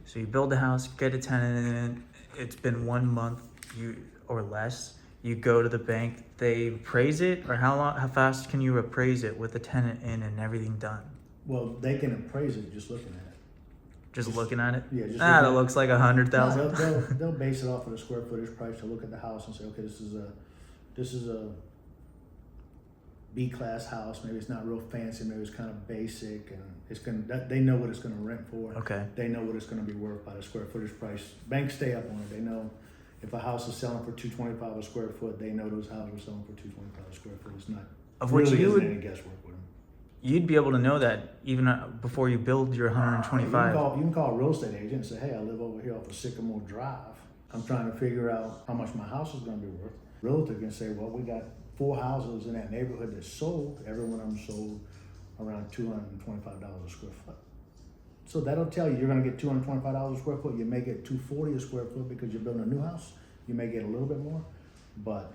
So you build a house, get a tenant in it. It's been 1 month or less. You go to the bank. They appraise it, or how fast can you appraise it with the tenant in and everything done? Well, they can appraise it just looking at it. Just looking at it. Yeah, just That looking at looks like 100,000. No, they'll base it off of the square footage price to look at the house and say, okay, this is a B-class house. Maybe it's not real fancy. Maybe it's kind of basic, and they know what it's gonna rent for. Okay. They know what it's gonna be worth by the square footage price. Banks stay up on it. They know if a house is selling for $225 a square foot, they know those houses are selling for $225 a square foot. It's not Of which really you isn't would- any guesswork with them. You'd be able to know that even before you build your 125. You can call a real estate agent and say, hey, I live over here off of Sycamore Drive. I'm trying to figure out how much my house is going to be worth. Realtor can say, well, we got 4 houses in that neighborhood that sold. Every one of them sold around $225 a square foot. So that'll tell you you're going to get $225 a square foot. You may get $240 a square foot because you're building a new house. You may get a little bit more, but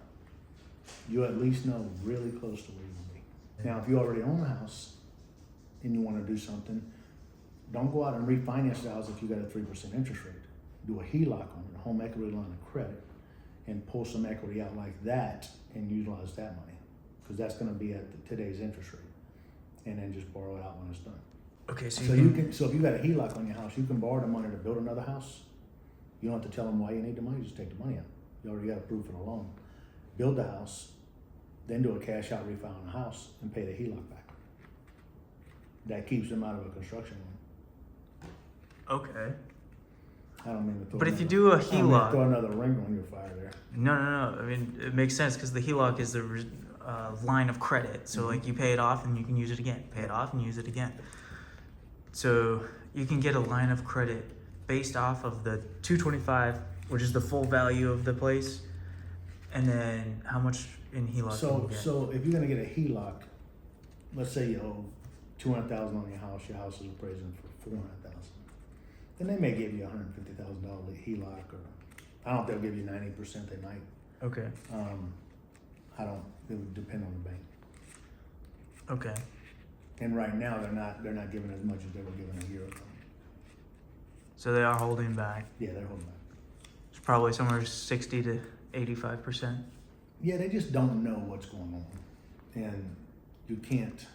you at least know really close to where you will be. Now, if you already own a house and you want to do something, don't go out and refinance the house if you got a 3% interest rate. Do a HELOC on it, a home equity line of credit, and pull some equity out like that and utilize that money, because that's going to be at today's interest rate, and then just borrow it out when it's done. Okay, so if you got a HELOC on your house, you can borrow the money to build another house. You don't have to tell them why you need the money. Just take the money out. You already got approved for the loan. Build the house, then do a cash out refi on the house and pay the HELOC back. That keeps them out of a construction loan. Okay. I don't mean to throw But if you do a I don't mean to HELOC, throw another ring on your fire there. no. I mean, it makes sense because the HELOC is the line of credit. So like you pay it off and you can use it again. Pay it off and use it again. So you can get a line of credit based off of the 225, which is the full value of the place, and then how much in HELOC can you get? So if you're gonna get a HELOC, let's say you owe $200,000 on your house is appraising for $400,000. Then they may give you $150,000 HELOC, or I don't know if they'll give you 90%. They might. Okay. It would depend on the bank. Okay. And right now they're not giving as much as they were giving a year ago. So they are holding back. Yeah, they're holding back. It's probably somewhere 60 to 85%. Yeah, they just don't know what's going on, and you can't,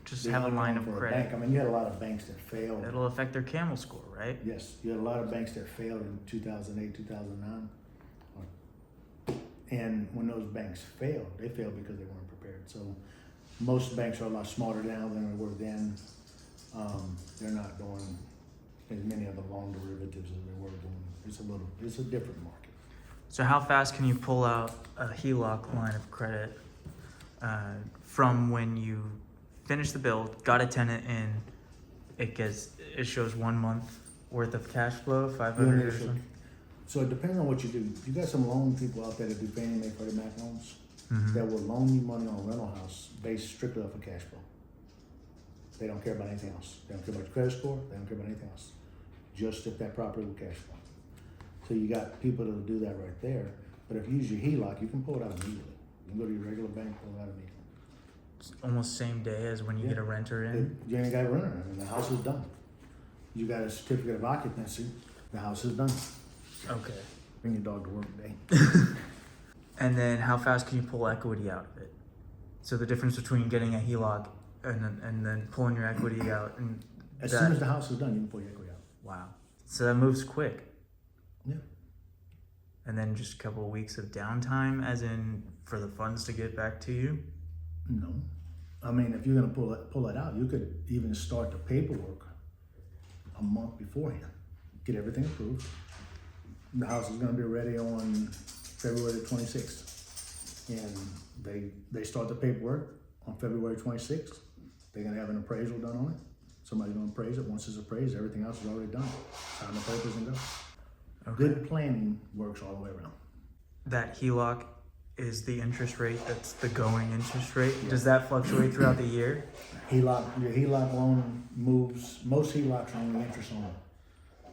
Just be have a on line of for a credit. bank. I mean, you had a lot of banks that failed. It'll affect their CAMEL score, right? Yes, you had a lot of banks that failed in 2008, 2009. And when those banks failed, they failed because they weren't prepared. So most banks are a lot smarter now than they were then. They're not doing as many of the loan derivatives as they were doing. It's a different market. So how fast can you pull out a HELOC line of credit from when you finish the build, got a tenant in, it shows 1 month worth of cash flow, 500 or something? So it depends on what you do. You got some loan people out there that do Fannie Mae, Freddie Mac loans Mhm. that will loan you money on a rental house based strictly off of cash flow. They don't care about anything else. They don't care about your credit score. They don't care about anything else. Just if that property will cash flow. So you got people that'll do that right there. But if you use your HELOC, you can pull it out immediately. You can go to your regular bank, pull it out immediately. It's almost same day as when you Yeah. get a renter in. You ain't got a renter. I mean, the house is done. You got a certificate of occupancy. The house is done. Okay. Bring your dog to work today. And then how fast can you pull equity out of it? So the difference between getting a HELOC and then pulling your equity out, and As soon as the house is done, you can pull your equity out. wow. So that moves quick. Yeah. And then just a couple of weeks of downtime, as in for the funds to get back to you. No. I mean, if you're gonna pull it out, you could even start the paperwork a month beforehand. Get everything approved. The house is gonna be ready on February the 26th. And they start the paperwork on February 26th. They're gonna have an appraisal done on it. Somebody's gonna appraise it. Once it's appraised, everything else is already done. Sign the papers and go. Okay. Good planning works all the way around. That HELOC is the interest rate, that's the going interest rate. Does that fluctuate throughout the year? Your HELOC loan moves, most HELOCs are only interest only.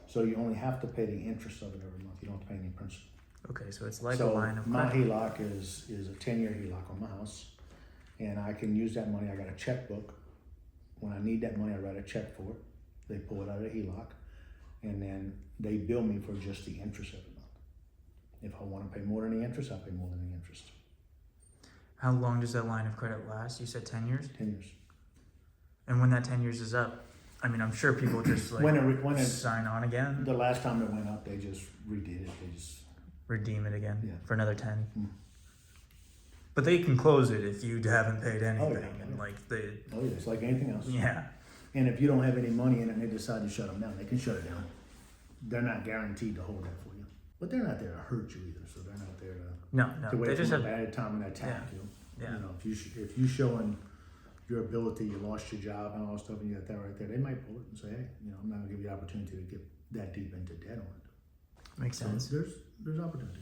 So you only have to pay the interest of it every month. You don't have to pay any principal. Okay, so it's like a So line of my credit. HELOC is a 10-year HELOC on my house. And I can use that money. I got a checkbook. When I need that money, I write a check for it. They pull it out of the HELOC. and then they bill me for just the interest every month. If I want to pay more than the interest, I pay more than the interest. How long does that line of credit last? You said 10 years? 10 years. And when that 10 years is up, I mean, I'm sure people just like When it, sign on again, the last time it went up, they just redid it. They just, redeem it again Yeah. for another 10. Mm. But they can close it if you haven't paid anything. yeah. And like they, oh yeah, it's like anything else. yeah. And if you don't have any money in it and they decide to shut them down, they can shut it down. They're not guaranteed to hold that for you. But they're not there to hurt you either, so they're not there to No, to wait they just for a have, bad time and attack you. yeah. You know, if you showing your ability, you lost your job and all that stuff, and you got that right there, they might pull it and say, hey, you know, I'm not gonna give you the opportunity to get that deep into debt on it. Makes So sense. there's opportunity.